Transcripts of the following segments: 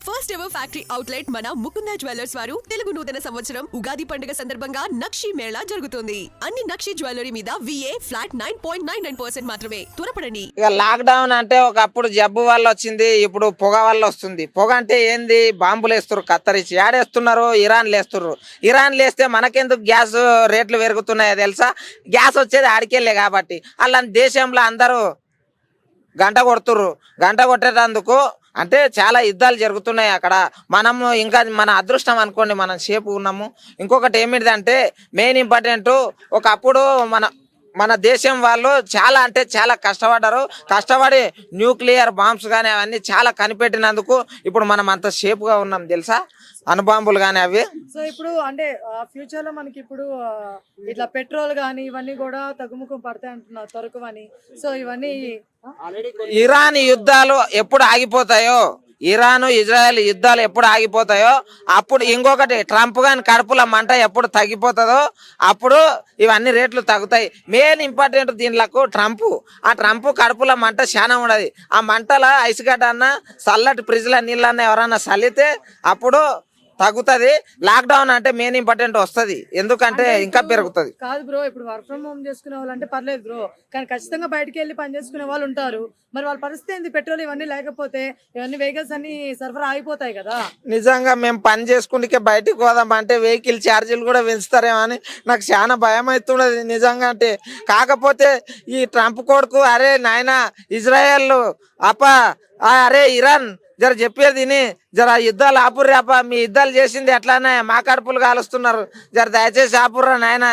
First ever factory outlet మన Mukunda jewellers వారు తెలుగు నూతన సంవత్సరం ఉగాది పండుగ సందర్భంగా నక్షి మేళా జరుగుతుంది. అన్ని నక్షి జ్యువెలరీ మీద VA ఫ్లాట్ 9.99% మాత్రమే. త్వరపడండి. ఇక లాక్డౌన్ అంటే ఒకప్పుడు జబ్బు వల్ల వచ్చింది, ఇప్పుడు పొగ వల్ల వస్తుంది. పొగ అంటే ఏంది? బాంబులు వేస్తున్నారు, కత్తరించి ఏడేస్తున్నారు, ఇరాన్ లేస్తున్నారు. ఇరాన్ లేస్తే మనకెందుకు గ్యాస్ రేట్లు పెరుగుతున్నాయో తెలుసా? గ్యాస్ వచ్చేది ఆడికెళ్ళే కాబట్టి అలా దేశంలో అందరూ గంట కొడుతుర్రు. గంట కొట్టేటందుకు అంటే చాలా యుద్ధాలు జరుగుతున్నాయి అక్కడ. మనము ఇంకా మన అదృష్టం అనుకోండి, మనం సేపు ఉన్నాము. ఇంకొకటి ఏమిటిదంటే మెయిన్ ఇంపార్టెంట్, ఒకప్పుడు మన దేశం వాళ్ళు చాలా అంటే చాలా కష్టపడి న్యూక్లియర్ బాంబ్స్ కానీ అవన్నీ చాలా కనిపెట్టినందుకు ఇప్పుడు మనం అంత సేఫ్గా ఉన్నాం తెలుసా, అణుబాంబులు కానీ అవి. సో ఇప్పుడు అంటే ఫ్యూచర్ లో మనకి ఇప్పుడు ఇట్లా పెట్రోల్ కానీ ఇవన్నీ కూడా తగ్గుముఖం పడతాయి అంటున్నారు తొరకవని. సో ఇవన్నీ ఇరాన్ యుద్ధాలు ఎప్పుడు ఆగిపోతాయో, ఇరాన్ ఇజ్రాయెల్ యుద్ధాలు ఎప్పుడు ఆగిపోతాయో అప్పుడు, ఇంకొకటి ట్రంప్ గాని కడుపుల మంట ఎప్పుడు తగ్గిపోతుందో అప్పుడు ఇవన్నీ రేట్లు తగ్గుతాయి. మెయిన్ ఇంపార్టెంట్ దీనిలకు ఆ ట్రంప్ కడుపుల మంట చాలా ఉండదు. ఆ మంటల ఐస్ గడ్డ అన్న చల్లటి ఫ్రిడ్జ్ల నీళ్ళన్న ఎవరన్నా చల్లితే అప్పుడు తగ్గుతుంది. లాక్డౌన్ అంటే మెయిన్ ఇంపార్టెంట్ వస్తుంది, ఎందుకంటే ఇంకా పెరుగుతుంది. కాదు బ్రో, ఇప్పుడు వర్క్ ఫ్రమ్ హోమ్ చేసుకునే వాళ్ళు అంటే పర్లేదు బ్రో, కానీ ఖచ్చితంగా బయటకు వెళ్ళి పని చేసుకునే వాళ్ళు ఉంటారు. మరి వాళ్ళ పరిస్థితి ఏంది? పెట్రోల్ ఇవన్నీ లేకపోతే ఇవన్నీ వెహికల్స్ అన్ని సరఫరా అయిపోతాయి కదా. నిజంగా మేము పని చేసుకుంటే బయటికి పోదాం అంటే వెహికల్ ఛార్జీలు కూడా పెంచుతారేమో అని నాకు చాలా భయం అవుతున్నది నిజంగా. అంటే కాకపోతే ఈ ట్రంప్ కొడుకు, అరే నాయన ఇజ్రాయెల్ అరే ఇరాన్ జర చెప్పేది జర యుద్ధాలు ఆపుర్రాప, మీ యుద్ధాలు చేసింది ఎట్లానే మా కడుపులు కాలుస్తున్నారు, జర దయచేసి ఆపుర్రా నాయన.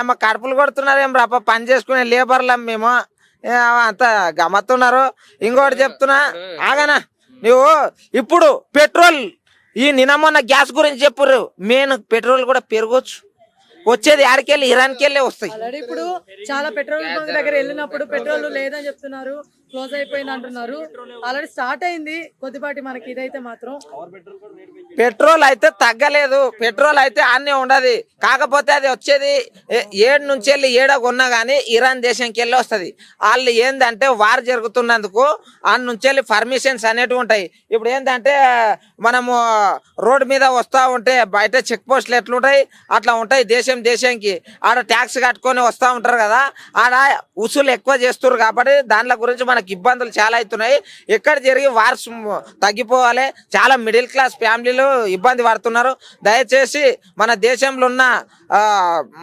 మా కడుపులు కొడుతున్నారు రాప, పని చేసుకునే లేబర్లం మేము, అంత గమ్మత్తున్నారు. ఇంకోటి చెప్తున్నా ఆగనా, నువ్వు ఇప్పుడు పెట్రోల్ ఈ నిన్న గ్యాస్ గురించి చెప్పుర్రు, మెయిన్ పెట్రోల్ కూడా పెరగొచ్చు, వచ్చేది ఆడికెళ్ళి ఇరాన్కి వెళ్ళి వస్తాయి. ఆల్రెడీ ఇప్పుడు చాలా పెట్రోల్ బంక్ దగ్గర వెళ్ళినప్పుడు పెట్రోల్ లేదని చెప్తున్నారు, క్లోజ్ అయిపోయింది అంటున్నారు. ఆల్రెడీ స్టార్ట్ అయింది కొద్దిపాటి, మనకి ఇదైతే మాత్రం పెట్రోల్ అయితే తగ్గలేదు, పెట్రోల్ అయితే అన్నీ ఉండదు. కాకపోతే అది వచ్చేది 7 నుంచి వెళ్ళి 7 కొన్నా కానీ ఇరాన్ దేశంకి వెళ్ళి వస్తుంది. వాళ్ళు ఏంటంటే వార్ జరుగుతున్నందుకు ఆ నుంచి వెళ్ళి పర్మిషన్స్ అనేటివి ఉంటాయి. ఇప్పుడు ఏంటంటే మనము రోడ్డు మీద వస్తూ ఉంటే బయట చెక్ పోస్టులు ఎట్లుంటాయి అట్లా ఉంటాయి. దేశానికి ఆడ ట్యాక్స్ కట్టుకొని వస్తూ ఉంటారు కదా, ఆడ ఉసులు ఎక్కువ చేస్తున్నారు కాబట్టి దానిల గురించి మనకి ఇబ్బందులు చాలా అవుతున్నాయి. ఎక్కడ జరిగి వార్స్ తగ్గిపోవాలి, చాలా మిడిల్ క్లాస్ ఫ్యామిలీలు ఇబ్బంది పడుతున్నారు. దయచేసి మన దేశంలో ఉన్న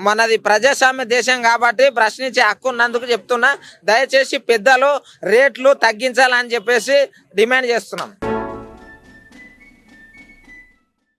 మనది ప్రజాస్వామ్య దేశం కాబట్టి ప్రశ్నించే హక్కు ఉన్నందుకు చెప్తున్నా, దయచేసి పెద్దలు రేట్లు తగ్గించాలని చెప్పేసి డిమాండ్ చేస్తున్నాం.